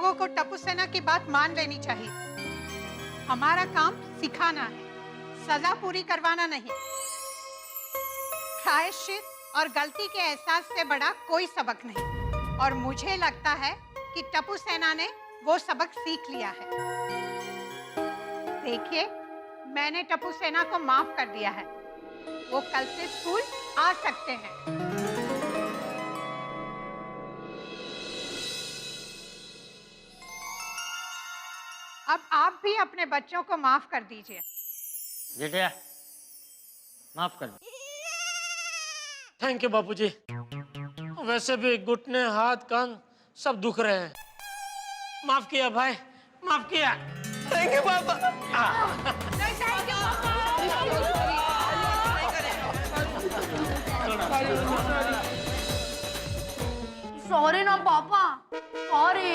लोगों को टप्पू सेना की बात मान लेनी चाहिए। हमारा काम सिखाना है, सजा पूरी करवाना नहीं। प्रायश्चित और गलती के एहसास से बड़ा कोई सबक नहीं, और मुझे लगता है कि टप्पू सेना ने वो सबक सीख लिया है। देखिए, मैंने टप्पू सेना को माफ कर दिया है। वो कल से स्कूल आ सकते हैं। अब आप भी अपने बच्चों को माफ कर दीजिए। जेठिया, माफ कर दो। थैंक यू बापूजी। वैसे भी घुटने, हाथ, कान सब दुख रहे हैं। माफ किया भाई, माफ किया। थैंक यू पापा। सॉरी ना पापा, सॉरी।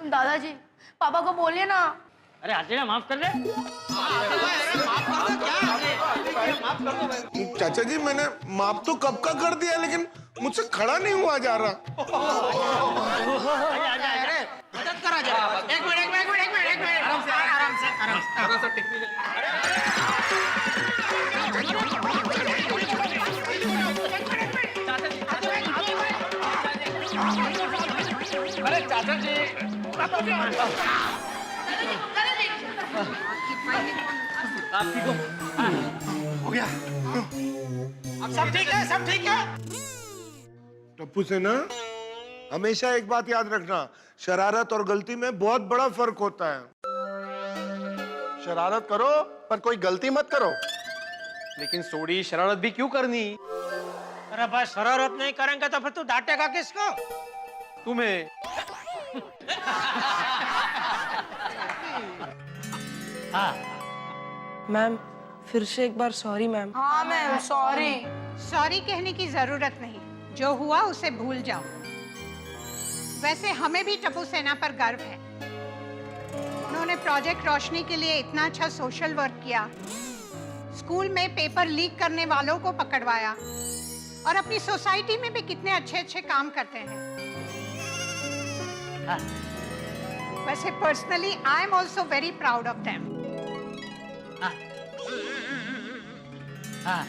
दादाजी, पापा को बोलिए ना। अरे आते माफ कर दे। चाचा जी, मैंने माफ तो कब का कर दिया, लेकिन मुझसे खड़ा नहीं हुआ जा रहा। मदद करा जा। एक मिनट। आराम से अरे चाचा जी, आप ठीक हो? हो गया। सब ठीक है, सब ठीक है। टप्पू सेना, हमेशा एक बात याद रखना, शरारत और गलती में बहुत बड़ा फर्क होता है। शरारत करो पर कोई गलती मत करो। लेकिन सोडी, शरारत भी क्यों करनी? अरे भाई, शरारत नहीं करेंगे तो फिर तू डांटेगा किसको? तुम्हें। हाँ, मैम फिर से एक बार सॉरी मैम। हाँ मैम, सॉरी। सॉरी कहने की जरूरत नहीं, जो हुआ उसे भूल जाओ। वैसे हमें भी टप्पू सेना पर गर्व है। उन्होंने प्रोजेक्ट रोशनी के लिए इतना अच्छा सोशल वर्क किया, स्कूल में पेपर लीक करने वालों को पकड़वाया, और अपनी सोसाइटी में भी कितने अच्छे काम करते हैं। हाँ। वैसे personally I am also very proud of them. हाँ।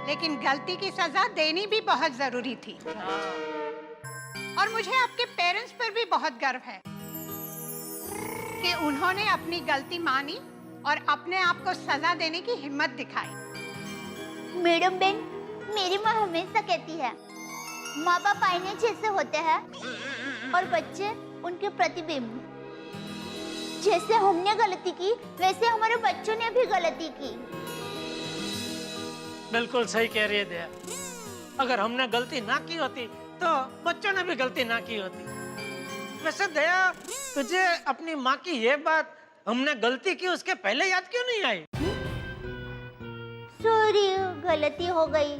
लेकिन गलती की सजा देनी भी बहुत जरूरी थी। और मुझे आपके पेरेंट्स पर भी बहुत गर्व है कि उन्होंने अपनी गलती मानी और अपने आप को सजा देने की हिम्मत दिखाई। मैडम बेन, मेरी माँ हमेशा कहती है, माँ बाप आईने जैसे होते हैं और बच्चे उनके प्रतिबिंब। जैसे हमने गलती की, वैसे हमारे बच्चों ने भी गलती की। बिल्कुल सही कह रही है दया। अगर हमने गलती ना की होती तो बच्चों ने भी गलती ना की होती। वैसे दया, तुझे अपनी माँ की ये बात हमने गलती की उसके पहले याद क्यों नहीं आई? सॉरी, गलती हो गई।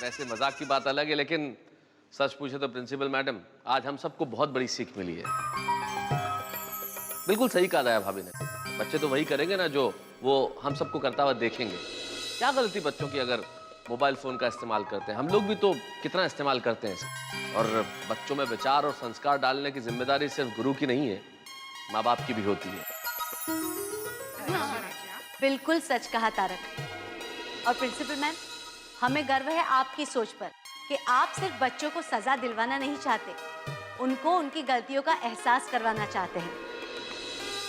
वैसे मजाक की बात अलग है, लेकिन सच पूछे तो प्रिंसिपल मैडम, आज हम सबको बहुत बड़ी सीख मिली है। बिल्कुल सही कहा दया भाभी ने। बच्चे तो वही करेंगे ना जो वो हम सबको करता हुआ देखेंगे। क्या गलती बच्चों की अगर मोबाइल फोन का इस्तेमाल करते हैं? हम लोग भी तो कितना इस्तेमाल करते हैं इसे। और बच्चों में विचार और संस्कार डालने की जिम्मेदारी सिर्फ गुरु की नहीं है, माँ बाप की भी होती है। बिल्कुल सच कहा तारक। और प्रिंसिपल मैम, हमें गर्व है आपकी सोच पर कि आप सिर्फ बच्चों को सजा दिलवाना नहीं चाहते, उनको उनकी गलतियों का एहसास करवाना चाहते हैं।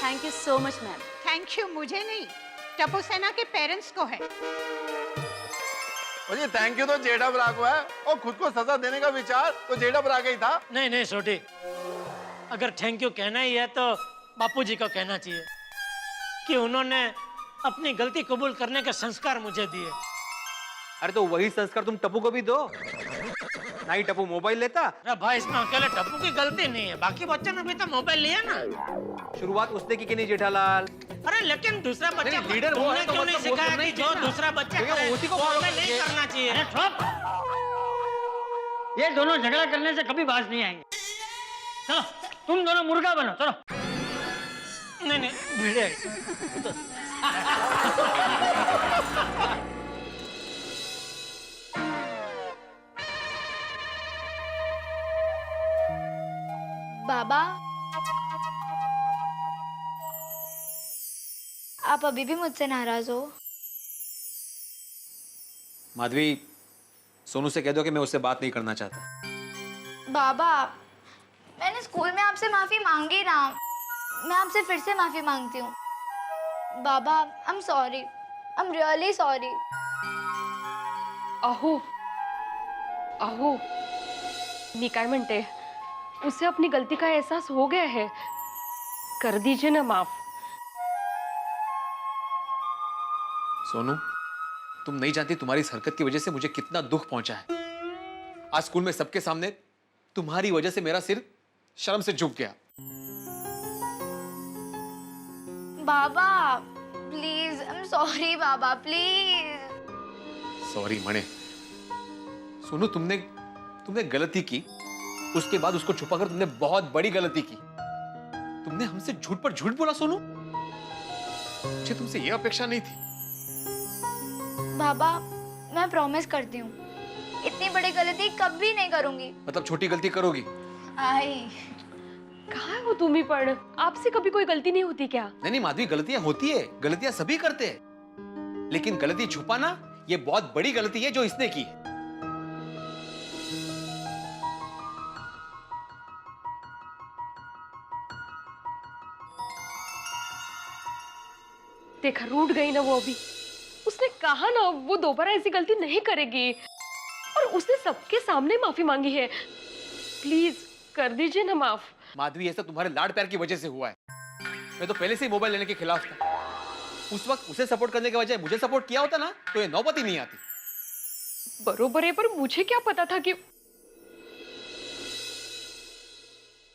Thank you so much ma'am. Thank you मुझे नहीं, टप्पू सेना के पेरेंट्स को है। मुझे थैंक यू तो जेठा ब्रा को है, और खुद को सजा देने का विचार तो जेठा ब्रा का ही था। नहीं छोटी, अगर थैंक यू कहना ही है तो बापूजी को कहना चाहिए कि उन्होंने अपनी गलती कबूल करने के संस्कार मुझे दिए। अरे तो वही संस्कार तुम टप्पू को भी दो ना। ही टप्पू मोबाइल लेता। अरे भाई, इसमें अकेले टप्पू की गलती नहीं है, बाकी बच्चों ने भी तो मोबाइल लिया ना। शुरुआत उसने की नहीं जेठालाल? अरे लेकिन दूसरा बच्चा लीडर वो है, तो क्यों नहीं मतलब वो सिखाया करना कि ही जो चाहिए ना। दूसरा बच्चा देखिए, करे, उसी को वो follow हमें नहीं कीजिए। करना चाहिए। अरे ठोक। ये दोनों झगड़ा करने से कभी बाज नहीं आएंगे। चलो तुम दोनों मुर्गा बनो, चलो। नहीं भिड़े। बाबा, आप अभी भी मुझसे नाराज हो? माधवी, सोनू से कह दो कि मैं उससे बात नहीं करना चाहता। बाबा, मैंने स्कूल में आपसे माफी मांगी ना, मैं आपसे फिर से माफी मांगती हूँ। बाबा, I am sorry, I am really sorry. अहो अहो, मी काय म्हणते, उसे अपनी गलती का एहसास हो गया है, कर दीजिए ना माफ। सोनू, तुम नहीं जानती तुम्हारी इस हरकत की वजह से मुझे कितना दुख पहुंचा है। आज स्कूल में सबके सामने तुम्हारी वजह से मेरा सिर शर्म से झुक गया। बाबा प्लीज, आई एम सॉरी बाबा, प्लीज। सॉरी मणे। सोनू, तुमने गलती की, उसके बाद उसको छुपाकर तुमने बहुत बड़ी गलती की। तुमने हमसे झूठ पर झूठ बोला सोनू। मुझे तुमसे यह अपेक्षा नहीं थी। बाबा, मैं प्रॉमिस करती हूँ, इतनी बड़ी गलती कभी नहीं करूंगी। मतलब छोटी गलती करोगी? आई कहाँ हो तुम ही पढ़, आपसे कभी कोई गलती नहीं होती क्या? नहीं माधवी, गलतियां होती है, गलतियां सभी करते हैं, लेकिन गलती छुपाना ये बहुत बड़ी गलती है जो इसने की है। देखा, रूठ गई ना वो अभी। उसने कहा ना वो दोबारा ऐसी गलती नहीं करेगी, और उसने सबके सामने माफी मांगी है। प्लीज कर दीजिए ना माफ। माधवी, ऐसा तुम्हारे लाड प्यार की वजह से हुआ है। मैं तो पहले से ही मोबाइल लेने के खिलाफ था। उस वक्त उसे सपोर्ट करने के बजाय मुझे सपोर्ट किया होता ना, तो ये नौबत ही नहीं आती। बरोबर है, पर मुझे क्या पता था कि।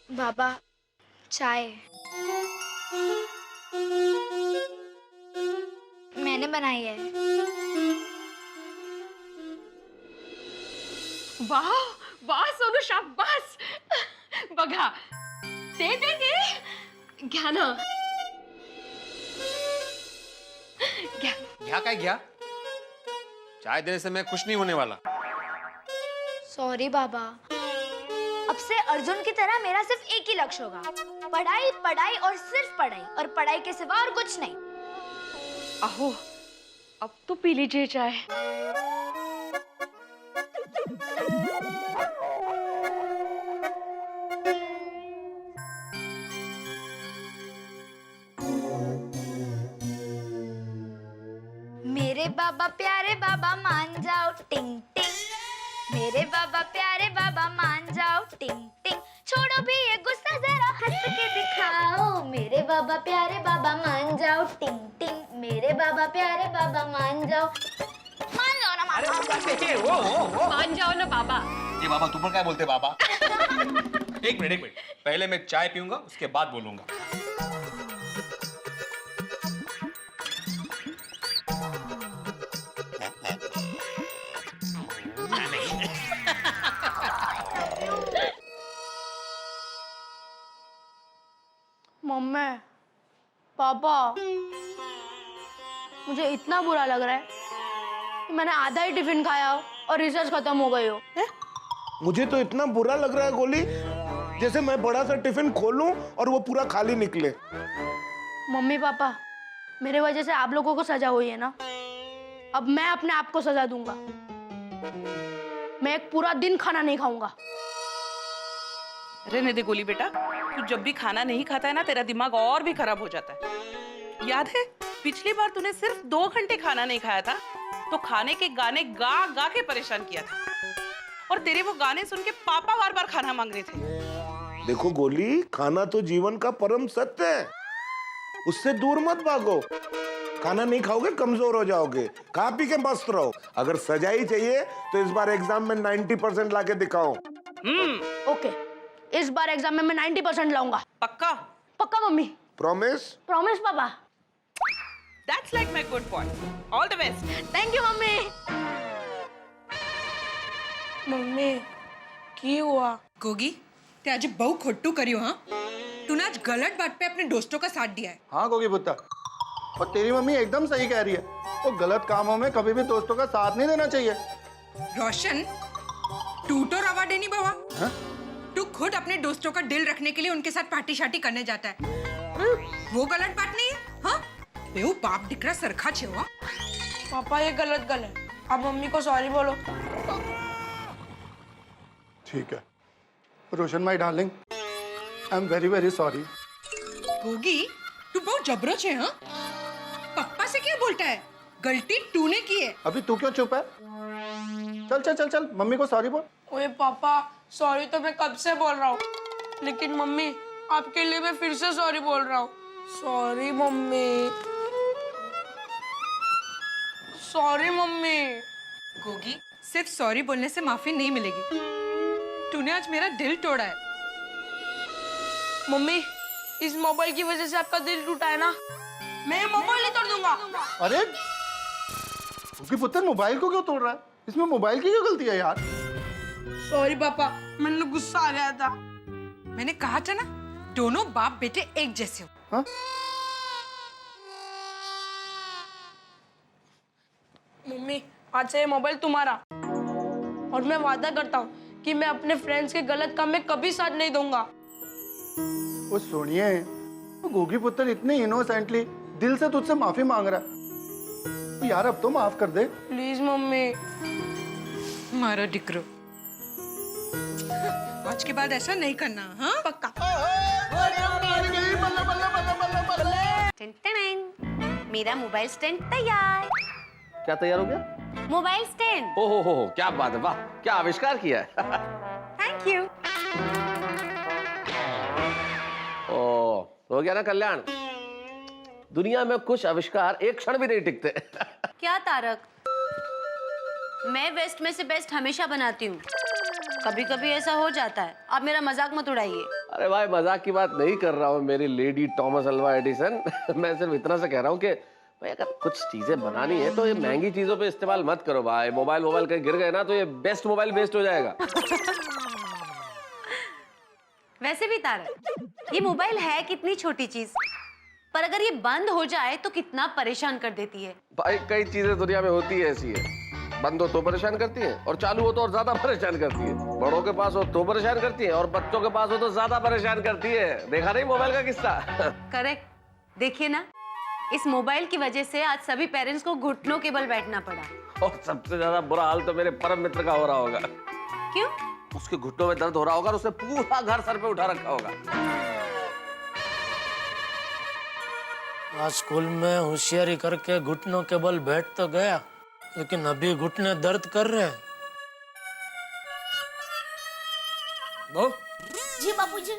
बाबा, चाय मैंने बनाई है। वाह वाह सोनू, शाबाश। बघा, दे दे दे, घ्या ना, घ्या। क्या क्या क्या? चाय देने से मैं खुश नहीं होने वाला। सॉरी बाबा, अब से अर्जुन की तरह मेरा सिर्फ एक ही लक्ष्य होगा, पढ़ाई पढ़ाई और सिर्फ पढ़ाई, और पढ़ाई के सिवा और कुछ नहीं। अहो, अब तो पी लीजिए चाय। मेरे बाबा प्यारे बाबा मान जाओ टिंग टिंग, मेरे बाबा प्यारे बाबा मान जाओ टिंग टिंग, छोड़ो भी ये गुस्सा जरा हंस के दिखाओ। मेरे बाबा प्यारे बाबा मान जाओ टिंग टिंग, मेरे बाबा प्यारे बाबा मान जाओ ना, मान जाओ ना बाबा। ये बाबा तुम पर क्या बोलते बाबा? एक मिनट, पहले मैं चाय पीऊंगा, उसके बाद बोलूंगा। मम्मी, पापा, मुझे इतना बुरा लग रहा है कि मैंने आधा ही टिफिन खाया और रिसर्च खत्म हो गई हो। मुझे तो इतना बुरा लग रहा है गोली, जैसे मैं बड़ा सा टिफिन खोलूं और वो पूरा खाली निकले। मम्मी पापा, मेरे वजह से आप लोगों को सजा हुई है ना, अब मैं अपने आप को सजा दूंगा। मैं एक पूरा दिन खाना नहीं खाऊंगा। रहने दे गोली बेटा, तू जब भी खाना नहीं खाता है ना, तेरा दिमाग और भी खराब हो जाता है। याद है पिछली बार तूने सिर्फ 2 घंटे खाना नहीं खाया था, तो खाने के गाने गा गा के परेशान किया था, और तेरे वो गाने सुन के पापा बार बार खाना मांग रहे थे। देखो गोली, खाना तो जीवन का परम सत्य है, उससे दूर मत भागो। खाना नहीं खाओगे कमजोर हो जाओगे, खा पी के मस्त रहो। अगर सजाई चाहिए तो इस बार एग्जाम में 90% लाके दिखाओ। ओके, इस बार एग्जाम में मैं 90% लाऊंगा। पक्का? पक्का मम्मी। प्रॉमिस? प्रॉमिस पापा। That's like my good boy. All the best. Thank you mummy. Mummy, की हुआ? गोगी, ते आज बहु खोटू करियो। हाँ, तूने आज गलत बात पे अपने दोस्तों का साथ दिया है। हाँ गोगी पुत्र, और तेरी मम्मी एकदम सही कह रही है, वो गलत कामों में कभी भी दोस्तों का साथ नहीं देना चाहिए। रोशन, तू तो रवा देनी बाबा। तू खुद अपने दोस्तों का दिल रखने के लिए उनके साथ पार्टी शार्टी करने जाता है। वो गलत बात नहीं है? हाँ, बेहू बाप दिकरा सरखा छे हो। पापा ये गलत गल है, आप मम्मी को सॉरी बोलो। ठीक है Roshan my darling, I am very very sorry. Gogi, तू बहुत जबरच है। हाँ, पापा से क्या बोलता है? गलती तूने की है। अभी तू क्यों चुप है? चल चल चल चल मम्मी को सॉरी बोल। ओए पापा, सॉरी तो मैं कब से बोल रहा हूँ, लेकिन मम्मी आपके लिए मैं फिर से सॉरी बोल रहा हूँ। Sorry mummy, sorry mummy. Gogi, सिर्फ सॉरी बोलने से माफी नहीं मिलेगी। तूने आज मेरा दिल तोड़ा है। मम्मी, इस मोबाइल की वजह से आपका दिल टूटा है ना, मैं मोबाइल ही तोड़ दूंगा। अरे उसकी पुत्र मोबाइल को क्यों तोड़ रहा है? इसमें मोबाइल की क्यों गलती है यार? सॉरी पापा, मैंने गुस्सा आ गया था। मैंने कहा था ना, दोनों बाप बेटे एक जैसे हो। हाँ? मम्मी, आज से ये मोबाइल तुम्हारा, और मैं वादा करता हूँ कि मैं अपने फ्रेंड्स के गलत काम में कभी साथ नहीं दूंगा। वो सुनिए, वो गोगी पुत्र इतने इनोसेंटली दिल से तुझसे माफी मांग रहा है यार, अब तो माफ कर दे प्लीज मम्मी। मारा डिकरो, आज के बाद ऐसा नहीं करना। हाँ पक्का। मेरा मोबाइल स्टैंड तैयार। क्या तैयार हो गया? Mobile stand. हो क्या बात है, वाह क्या आविष्कार किया है। Thank you. ओ हो गया ना कल्याण, दुनिया में कुछ आविष्कार एक क्षण भी नहीं टिकते। क्या तारक, मैं वेस्ट में से बेस्ट हमेशा बनाती हूँ, कभी कभी ऐसा हो जाता है, आप मेरा मजाक मत उड़ाइए। अरे भाई मजाक की बात नहीं कर रहा हूँ मेरी लेडी थॉमस अल्वा एडिसन। मैं सिर्फ इतना से कह रहा हूँ कि भाई अगर कुछ चीजें बनानी है तो ये महंगी चीजों पे इस्तेमाल मत करो भाई। मोबाइल कहीं गिर गए ना तो ये बेस्ट मोबाइल वेस्ट हो जाएगा। वैसे भी तारक, ये मोबाइल है कितनी छोटी चीज, पर अगर ये बंद हो जाए तो कितना परेशान कर देती है। भाई कई चीजें दुनिया में होती है ऐसी है, बंद हो तो परेशान करती है और चालू हो तो और ज्यादा परेशान करती है। बड़ों के पास हो तो परेशान करती है और बच्चों के पास हो तो ज्यादा परेशान करती है। देखा नहीं मोबाइल का किस्सा? करेक्ट। देखिए ना, इस मोबाइल की वजह से आज सभी पेरेंट्स को घुटनों के बल बैठना पड़ा। और सबसे ज्यादा बुरा हाल तो मेरे परम मित्र का हो रहा होगा। क्यों? उसके घुटनों में दर्द हो रहा होगा और उसने पूरा घर सर पे उठा रखा होगा। आज स्कूल में होशियारी करके घुटनों के बल बैठ तो गया, लेकिन अभी घुटने दर्द कर रहे हैं। बहू जी बापूजी।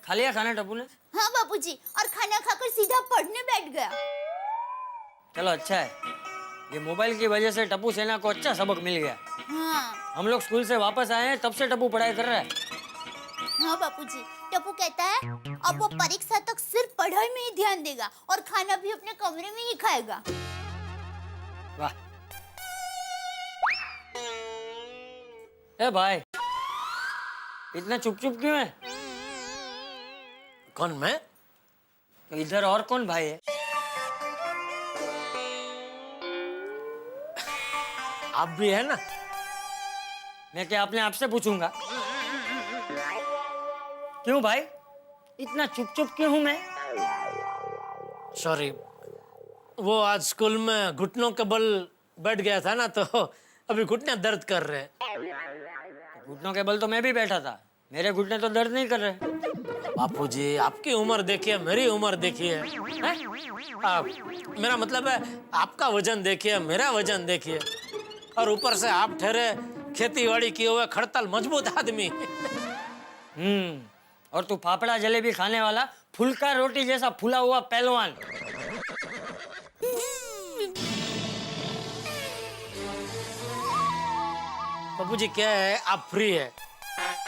खा लिया खाना टप्पू ने? हाँ बापूजी, और खाना खाकर सीधा पढ़ने बैठ गया। चलो अच्छा है, ये मोबाइल की वजह से टप्पू सेना को अच्छा सबक मिल गया। हाँ हम लोग स्कूल से वापस आए हैं तब से टप्पू पढ़ाई कर रहा है। हाँ बापूजी, टप्पू कहता है अब वो परीक्षा तक सिर्फ पढ़ाई में ही ध्यान देगा और खाना भी अपने कमरे में ही खाएगा। वाह। ए भाई, इतना चुप चुप क्यों है? कौन, मैं? तो इधर और कौन भाई है? आप भी है ना? मैं क्या अपने आप से पूछूंगा? क्यों भाई, इतना चुप चुप क्यों हूं मैं? सॉरी, वो आज स्कूल में घुटनों के बल बैठ गया था ना, तो अभी घुटने दर्द कर रहे हैं। घुटनों के बल तो मैं भी बैठा था, मेरे घुटने तो दर्द नहीं कर रहे। बापूजी, आपकी उम्र देखिए, मेरी उम्र देखिए। आप, मेरा मतलब है आपका वजन देखिए, मेरा वजन देखिए, और ऊपर से आप ठहरे खेतीबाड़ी किए हुए खड़ताल मजबूत आदमी। और तू फाफड़ा जलेबी खाने वाला फुलका रोटी जैसा फूला हुआ पहलवान। बापूजी क्या है, आप फ्री है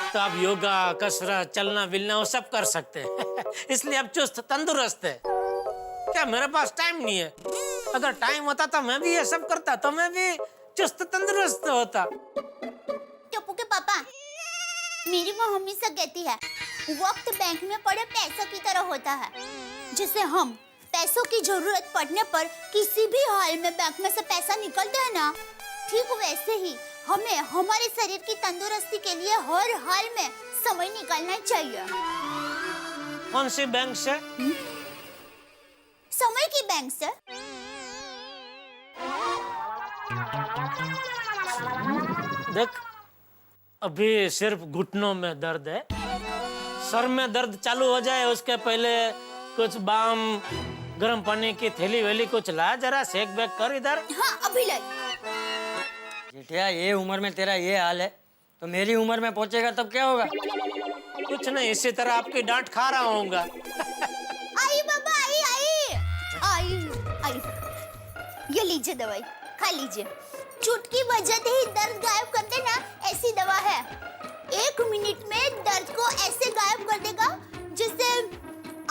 तो आप योगा, कसरत, चलना बिलना वो सब कर सकते हैं। इसलिए आप चुस्त तंदुरुस्त है। क्या मेरे पास टाइम नहीं है? अगर टाइम होता तो मैं भी ये सब करता, तो मैं भी चुस्त तंदुरुस्त होता। टप्पू के पापा, मेरी माँ हमेशा कहती है वक्त बैंक में पड़े पैसों की तरह होता है। जिसे हम पैसों की जरूरत पड़ने पर किसी भी हाल में बैंक में से पैसा निकलते हैं ना, ठीक वैसे ही हमें हमारे शरीर की तंदुरुस्ती के लिए हर हाल में समय निकालना चाहिए। कौन सी बैंक से? समय की बैंक से। देख, अभी सिर्फ घुटनों में दर्द है, सर में दर्द चालू हो जाए उसके पहले कुछ बाम, गर्म पानी की थैली वेली कुछ ला, जरा सेक बेक कर इधर। हाँ अभी लाई। जेठिया, ये उम्र में तेरा ये हाल है तो मेरी उम्र में पहुंचेगा तब क्या होगा? कुछ नहीं, इसी तरह आपकी डांट खा रहा होऊंगा। आई बाबा, आई। ये लीजिए दवाई, खा लीजिए। चुटकी बजाते ही दर्द गायब कर देना, ऐसी दवा है। 1 मिनट में दर्द को ऐसे गायब कर देगा जैसे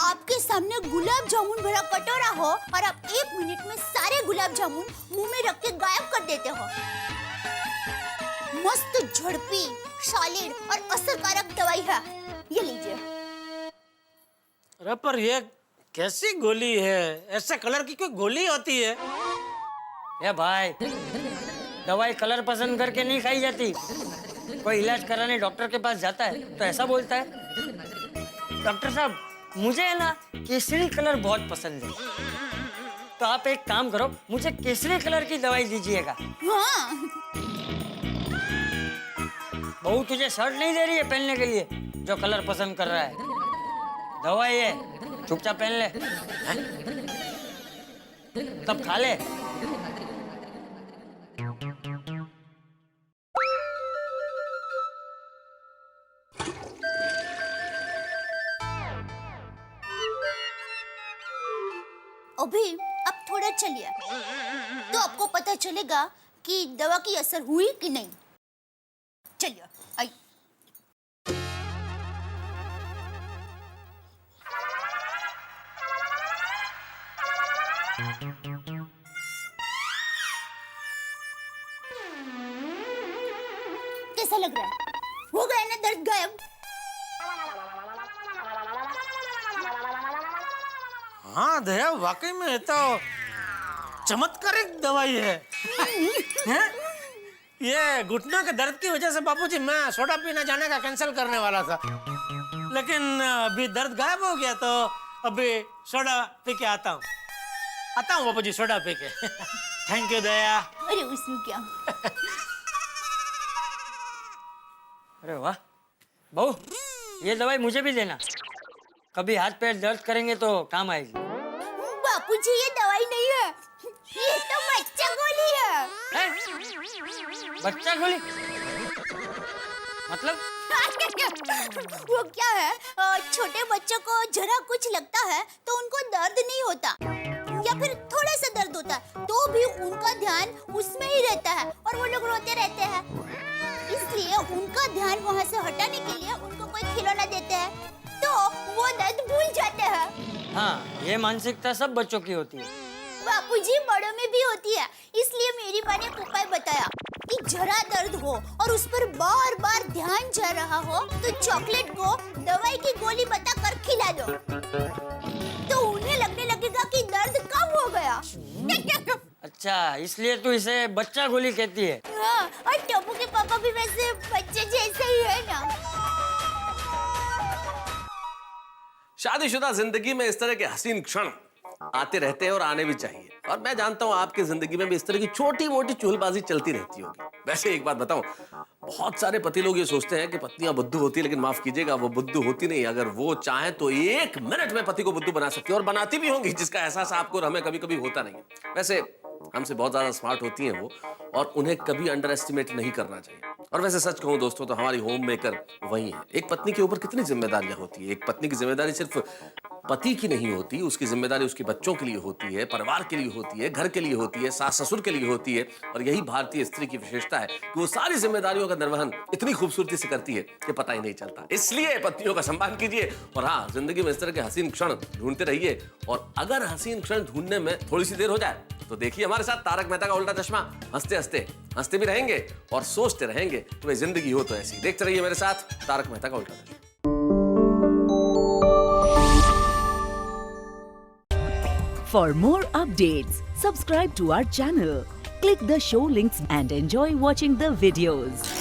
आपके सामने गुलाब जामुन भरा कटोरा हो और आप 1 मिनट में सारे गुलाब जामुन मुंह में रख के गायब कर देते हो। मस्त झड़पी, सॉलिड और असरकारक दवाई है, ये लीजिए। अरे पर ये कैसी गोली है? ऐसे कलर की कोई गोली होती है? ए भाई, दवाई कलर पसंद करके नहीं खाई जाती। कोई इलाज कराने डॉक्टर के पास जाता है तो ऐसा बोलता है, डॉक्टर साहब मुझे है ना केसरी कलर बहुत पसंद है, तो आप एक काम करो, मुझे केसरी कलर की दवाई दीजिएगा। हाँ। बहू तुझे शर्ट नहीं दे रही है पहनने के लिए जो कलर पसंद कर रहा है? दवाई है, चुपचाप पहन ले। तब खा ले। अभी अब थोड़ा चलिए तो आपको पता चलेगा कि दवा की असर हुई कि नहीं। चलिए, आई। कैसा लग रहा है? हो गया ना दर्द गायब? हाँ दया, वाकई में तो चमत्कारिक दवाई है। हैं? ये घुटनों के दर्द की वजह से बापूजी मैं सोडा पीने जाने का कैंसिल करने वाला था, लेकिन अभी दर्द गायब हो गया तो अभी सोडा पी के आता हूँ बापूजी, सोडा पी के। थैंक यू दया। अरे उसमें क्या। अरे वाह बहू, ये दवाई मुझे भी देना, कभी हाथ पैर दर्द करेंगे तो काम आएगी। बापूजी ये दवाई नहीं है, ये तो बच्चा गोली है। बच्चा गोली मतलब? वो क्या है, छोटे बच्चों को जरा कुछ लगता है तो उनको दर्द नहीं होता या फिर थोड़ा सा दर्द होता है तो भी उनका ध्यान उसमें ही रहता है और वो लोग रोते रहते हैं। इसलिए उनका ध्यान वहाँ से हटाने के लिए उनको कोई खिलौना देते हैं तो वो दर्द भूल जाते हैं। हाँ, ये मानसिकता सब बच्चों की होती है। बापूजी बड़ों में भी होती है, इसलिए मेरी माँ ने एक उपाय बताया कि जरा दर्द हो और उस पर बार बार ध्यान जा रहा हो तो चॉकलेट को दवाई की गोली बताकर खिला दो, तो उन्हें लगने लगेगा कि दर्द कम हो गया। अच्छा, इसलिए तू इसे बच्चा गोली कहती है। हाँ, और टप्पू के पापा भी वैसे बच्चे जैसे ही है ना। शादीशुदा जिंदगी में इस तरह के हसीन क्षण आते रहते हैं और आने भी चाहिए, और मैं जानता हूँ आपकी जिंदगी में भी इस तरह की छोटी मोटी चुलबाजी चलती रहती होगी। वैसे एक बात बताऊं, बहुत सारे पति लोग ये सोचते हैं कि पत्नियां बुद्धू होती है, लेकिन माफ कीजिएगा वो बुद्धू होती नहीं। अगर वो चाहे तो 1 मिनट में पति को बुद्धू बना सकती है, और बनाती भी होंगी, जिसका एहसास आपको और हमें कभी कभी होता नहीं है। वैसे हमसे बहुत ज्यादा स्मार्ट होती हैं वो, और उन्हें कभी अंडर एस्टिमेट नहीं करना चाहिए। और वैसे सच कहूं दोस्तों तो हमारी होम मेकर वही है। एक पत्नी के ऊपर कितनी जिम्मेदारियां होती है। एक पत्नी की जिम्मेदारी सिर्फ पति की नहीं होती, उसकी जिम्मेदारी उसके बच्चों के लिए होती है, परिवार के लिए होती है, घर के लिए होती है, सास ससुर के लिए होती है। और यही भारतीय स्त्री की विशेषता है कि वो सारी जिम्मेदारियों का निर्वहन इतनी खूबसूरती से करती है कि पता ही नहीं चलता। इसलिए पत्नियों का सम्मान कीजिए, और हाँ, जिंदगी में इस तरह के हसीन क्षण ढूंढते रहिए। और अगर हसीन क्षण ढूंढने में थोड़ी सी देर हो जाए तो देखिए हमारे साथ तारक मेहता का उल्टा चश्मा। हंसते हंसते हंसते भी रहेंगे और सोचते रहेंगे। तुम्हें जिंदगी हो तो ऐसी। देखते रहिए मेरे साथ तारक मेहता का उल्टा चश्मा। For more updates, subscribe to our channel, Click the show links and enjoy watching the videos.